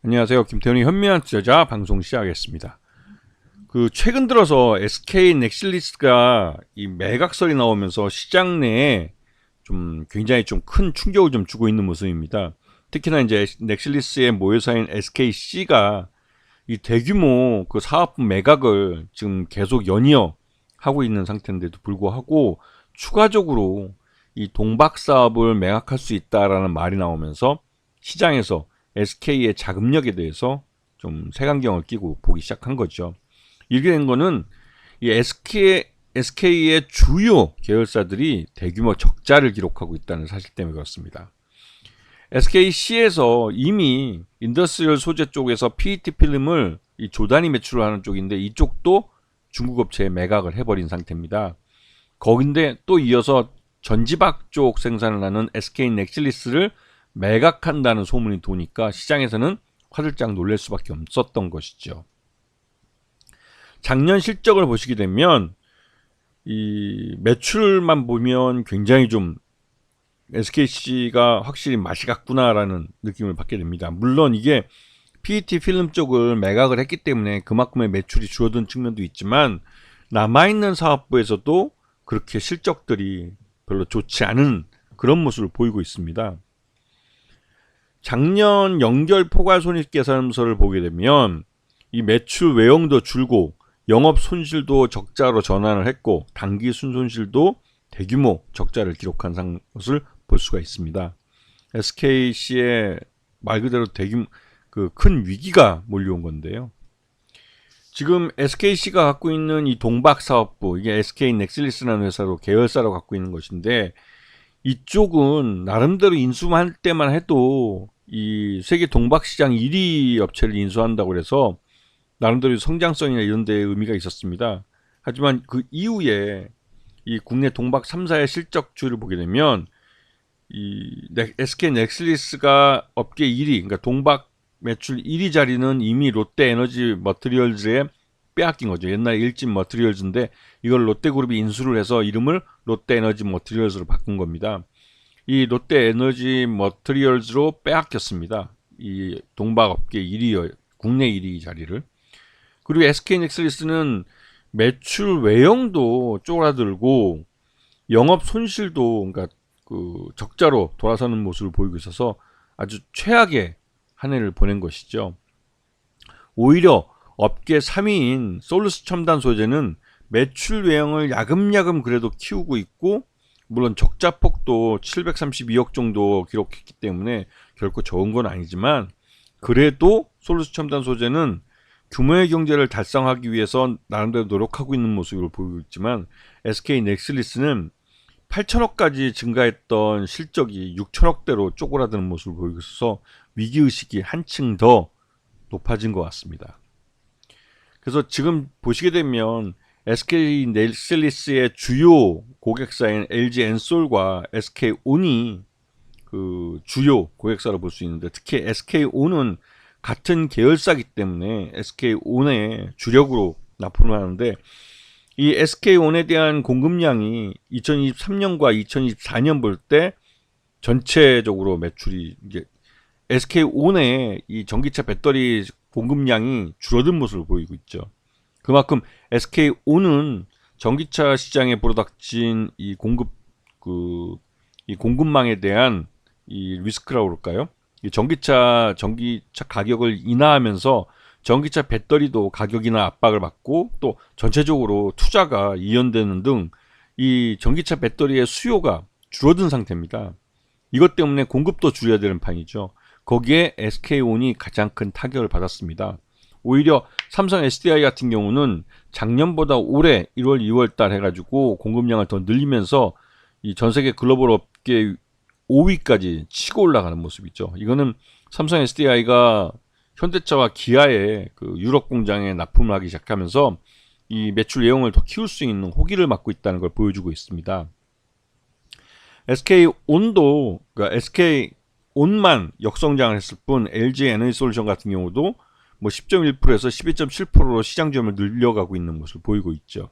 안녕하세요. 김태훈의 현명한 투자자 방송 시작하겠습니다. 최근 들어서 SK 넥슬리스가 이 매각설이 나오면서 시장 내에 좀 굉장히 좀 큰 충격을 좀 주고 있는 모습입니다. 특히나 이제 넥슬리스의 모회사인 SKC가 이 대규모 그 사업부 매각을 지금 계속 연이어 하고 있는 상태인데도 불구하고 추가적으로 이 동박 사업을 매각할 수 있다라는 말이 나오면서 시장에서 SK의 자금력에 대해서 좀 색안경을 끼고 보기 시작한 거죠. 이게 된 거는 이 SK의 주요 계열사들이 대규모 적자를 기록하고 있다는 사실 때문에 그렇습니다. SKC에서 이미 인더스트리얼 소재 쪽에서 PET 필름을 이 조단위 매출을 하는 쪽인데 이쪽도 중국 업체에 매각을 해버린 상태입니다. 거긴데 또 이어서 전지박 쪽 생산을 하는 SK 넥슬리스를 매각한다는 소문이 도니까 시장에서는 화들짝 놀랄 수밖에 없었던 것이죠. 작년 실적을 보시게 되면 이 매출만 보면 굉장히 좀 SKC가 확실히 맛이 갔구나라는 느낌을 받게 됩니다. 물론 이게 PET 필름 쪽을 매각을 했기 때문에 그만큼의 매출이 줄어든 측면도 있지만 남아있는 사업부에서도 그렇게 실적들이 별로 좋지 않은 그런 모습을 보이고 있습니다. 작년 연결 포괄손익계산서를 보게 되면 이 매출 외형도 줄고 영업 손실도 적자로 전환을 했고 당기 순손실도 대규모 적자를 기록한 것을 볼 수가 있습니다. SKC의 말 그대로 대규모 큰 위기가 몰려온 건데요. 지금 SKC가 갖고 있는 이 동박 사업부, 이게 SK 넥슬리스라는 회사로 계열사로 갖고 있는 것인데 이쪽은 나름대로 인수할 때만 해도 이 세계 동박 시장 1위 업체를 인수한다고 해서 나름대로 성장성이나 이런 데에 의미가 있었습니다. 하지만 그 이후에 이 국내 동박 3사의 실적주를 보게 되면 이 SK 넥슬리스가 업계 1위, 그러니까 동박 매출 1위 자리는 이미 롯데에너지 머티리얼즈에 빼앗긴 거죠. 옛날에 일진 머티리얼즈인데 이걸 롯데그룹이 인수를 해서 이름을 롯데에너지 머티리얼즈로 바꾼 겁니다. 이 롯데에너지 머티리얼즈로 빼앗겼습니다. 이 동박 업계 1위, 국내 1위 자리를. 그리고 SK넥슬리스는 매출 외형도 쪼그라들고 영업 손실도 그러니까 적자로 돌아서는 모습을 보이고 있어서 아주 최악의 한 해를 보낸 것이죠. 오히려 업계 3위인 솔루스 첨단 소재는 매출 외형을 야금야금 그래도 키우고 있고 물론 적자폭도 732억 정도 기록했기 때문에 결코 적은 건 아니지만 그래도 솔루스 첨단 소재는 규모의 경제를 달성하기 위해서 나름대로 노력하고 있는 모습을 보이고 있지만 SK 넥슬리스는 8천억까지 증가했던 실적이 6천억대로 쪼그라드는 모습을 보이고 있어서 위기의식이 한층 더 높아진 것 같습니다. 그래서 지금 보시게 되면 SK 넥슬리스의 주요 고객사인 LG 엔솔과 SK온이 그 주요 고객사로 볼 수 있는데 특히 SK온은 같은 계열사이기 때문에 SK온의 주력으로 납품을 하는데 이 SK온에 대한 공급량이 2023년과 2024년 볼 때 전체적으로 매출이 이제 SK온의 이 전기차 배터리 공급량이 줄어든 모습을 보이고 있죠. 그만큼 SK온은 전기차 시장에 불어닥친 이 공급망에 대한 이 리스크라고 그럴까요? 이 전기차 가격을 인하하면서 전기차 배터리도 가격이나 압박을 받고 또 전체적으로 투자가 이연되는 등 이 전기차 배터리의 수요가 줄어든 상태입니다. 이것 때문에 공급도 줄여야 되는 판이죠. 거기에 SK온이 가장 큰 타격을 받았습니다. 오히려 삼성 SDI 같은 경우는 작년보다 올해 1월, 2월 달 해가지고 공급량을 더 늘리면서 이 전 세계 글로벌 업계 5위까지 치고 올라가는 모습이죠. 이거는 삼성 SDI가 현대차와 기아의 그 유럽 공장에 납품을 하기 시작하면서 이 매출 내용을 더 키울 수 있는 호기를 맞고 있다는 걸 보여주고 있습니다. SK온도 그러니까 SK온만 역성장을 했을 뿐 LG 에너지솔루션 같은 경우도 뭐 10.1%에서 12.7%로 시장 점유율을 늘려가고 있는 모습을 보이고 있죠.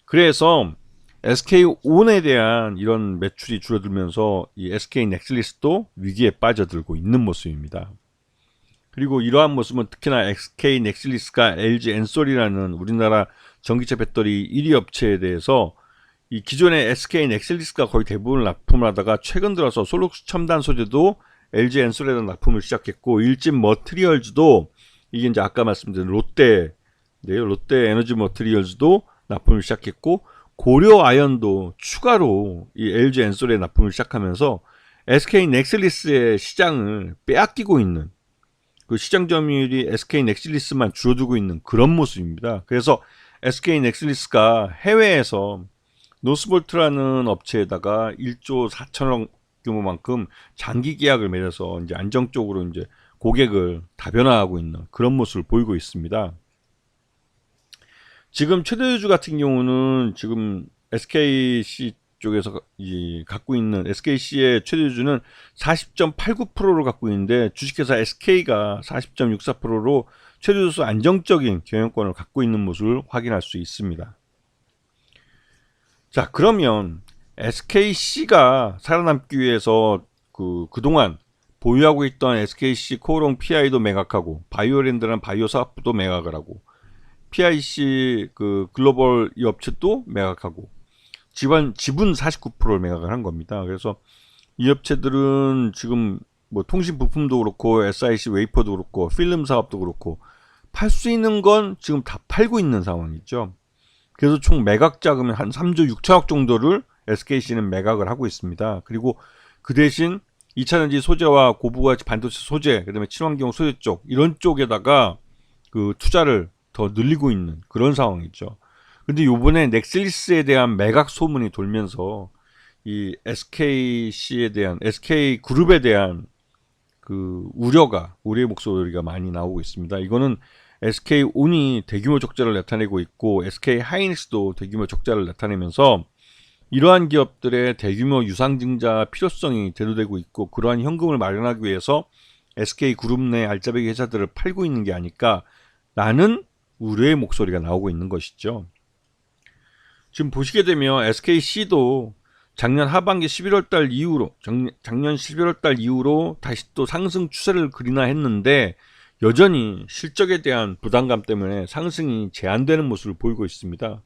그래서 SK온에 대한 이런 매출이 줄어들면서 이 SK 넥슬리스도 위기에 빠져들고 있는 모습입니다. 그리고 이러한 모습은 특히나 SK 넥슬리스가 LG 엔솔이라는 우리나라 전기차 배터리 1위 업체에 대해서 이 기존의 SK 넥슬리스가 거의 대부분을 납품을 하다가 최근 들어서 솔룩스 첨단 소재도 LG 엔솔에다 납품을 시작했고, 일진 머티리얼즈도 이게 이제 아까 말씀드린 롯데 에너지 머티리얼즈도 납품을 시작했고, 고려 아연도 추가로 이 LG 엔솔에 납품을 시작하면서 SK 넥슬리스의 시장을 빼앗기고 있는, 그 시장 점유율이 SK 넥슬리스만 줄어들고 있는 그런 모습입니다. 그래서 SK 넥슬리스가 해외에서 노스볼트라는 업체에다가 1조 4천억 규모만큼 장기 계약을 맺어서 이제 안정적으로 이제 고객을 다변화하고 있는 그런 모습을 보이고 있습니다. 지금 최대주주 같은 경우는 지금 SKC 쪽에서 갖고 있는 SKC의 최대주주는 40.89%를 갖고 있는데, 주식회사 SK가 40.64%로 최대주주 안정적인 경영권을 갖고 있는 모습을 확인할 수 있습니다. 자, 그러면 SKC가 살아남기 위해서 그동안 보유하고 있던 SKC 코오롱 PI도 매각하고, 바이오랜드라는 바이오 사업부도 매각을 하고, PIC 그 글로벌 이 업체도 매각하고, 지분 49%를 매각을 한 겁니다. 그래서 이 업체들은 지금 뭐 통신 부품도 그렇고 SIC 웨이퍼도 그렇고 필름 사업도 그렇고 팔 수 있는 건 지금 다 팔고 있는 상황이죠. 그래서 총 매각 자금이 한 3조 6천억 정도를 SKC는 매각을 하고 있습니다. 그리고 그 대신 2차전지 소재와 고부가치 반도체 소재, 그다음에 친환경 소재 쪽, 이런 쪽에다가 그 투자를 더 늘리고 있는 그런 상황이죠. 근데 요번에 넥슬리스에 대한 매각 소문이 돌면서 이 SKC에 대한, SK 그룹에 대한 그 우려의 목소리가 많이 나오고 있습니다. 이거는 SK온이 대규모 적자를 나타내고 있고, SK 하이닉스도 대규모 적자를 나타내면서 이러한 기업들의 대규모 유상증자 필요성이 대두되고 있고, 그러한 현금을 마련하기 위해서 SK 그룹 내 알짜배기 회사들을 팔고 있는 게 아닐까라는 우려의 목소리가 나오고 있는 것이죠. 지금 보시게 되면 SKC도 작년 하반기 11월 달 이후로, 작년 11월 달 이후로 다시 또 상승 추세를 그리나 했는데, 여전히 실적에 대한 부담감 때문에 상승이 제한되는 모습을 보이고 있습니다.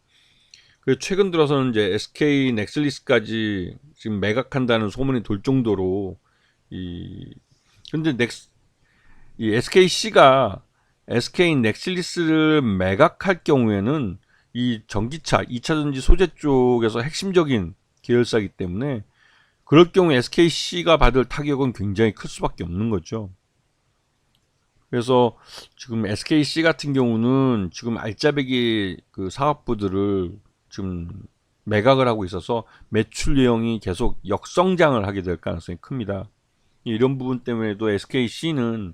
그래서 최근 들어서는 이제 SK 넥슬리스까지 지금 매각한다는 소문이 돌 정도로, 근데 이 SKC가 SK 넥슬리스를 매각할 경우에는 이 전기차 2차전지 소재 쪽에서 핵심적인 계열사이기 때문에, 그럴 경우 SKC가 받을 타격은 굉장히 클 수밖에 없는 거죠. 그래서 지금 SKC 같은 경우는 지금 알짜배기 그 사업부들을 지금 매각을 하고 있어서 매출 내용이 계속 역성장을 하게 될 가능성이 큽니다. 이런 부분 때문에도 SKC는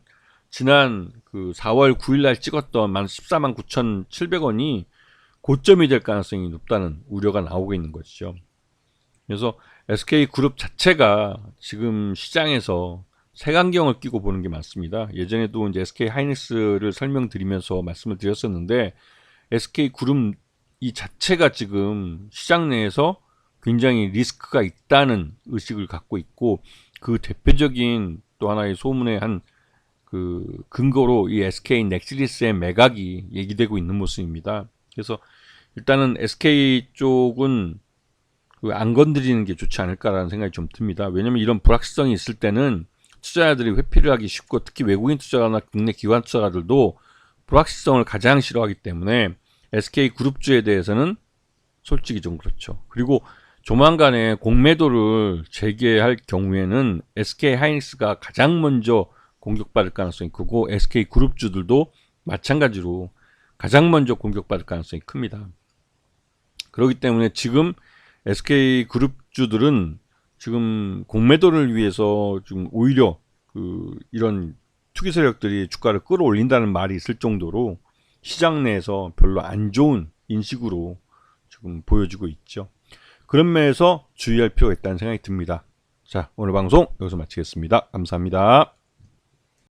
지난 그 4월 9일 날 찍었던 149,700원이 고점이 될 가능성이 높다는 우려가 나오고 있는 것이죠. 그래서 SK그룹 자체가 지금 시장에서 색안경을 끼고 보는 게 맞습니다. 예전에도 이제 SK 하이닉스를 설명드리면서 말씀을 드렸었는데, SK그룹 이 자체가 지금 시장 내에서 굉장히 리스크가 있다는 의식을 갖고 있고, 그 대표적인 또 하나의 소문의 한 그 근거로 이 SK 넥슬리스의 매각이 얘기되고 있는 모습입니다. 그래서 일단은 SK 쪽은 안 건드리는 게 좋지 않을까라는 생각이 좀 듭니다. 왜냐면 이런 불확실성이 있을 때는 투자자들이 회피를 하기 쉽고, 특히 외국인 투자가나 국내 기관 투자가들도 불확실성을 가장 싫어하기 때문에 SK 그룹주에 대해서는 솔직히 좀 그렇죠. 그리고 조만간에 공매도를 재개할 경우에는 SK 하이닉스가 가장 먼저 공격받을 가능성이 크고, SK 그룹주들도 마찬가지로 가장 먼저 공격받을 가능성이 큽니다. 그렇기 때문에 지금 SK 그룹주들은 지금 공매도를 위해서 지금 오히려 이런 투기 세력들이 주가를 끌어올린다는 말이 있을 정도로 시장 내에서 별로 안 좋은 인식으로 지금 보여지고 있죠. 그런 면에서 주의할 필요가 있다는 생각이 듭니다. 자, 오늘 방송 여기서 마치겠습니다. 감사합니다.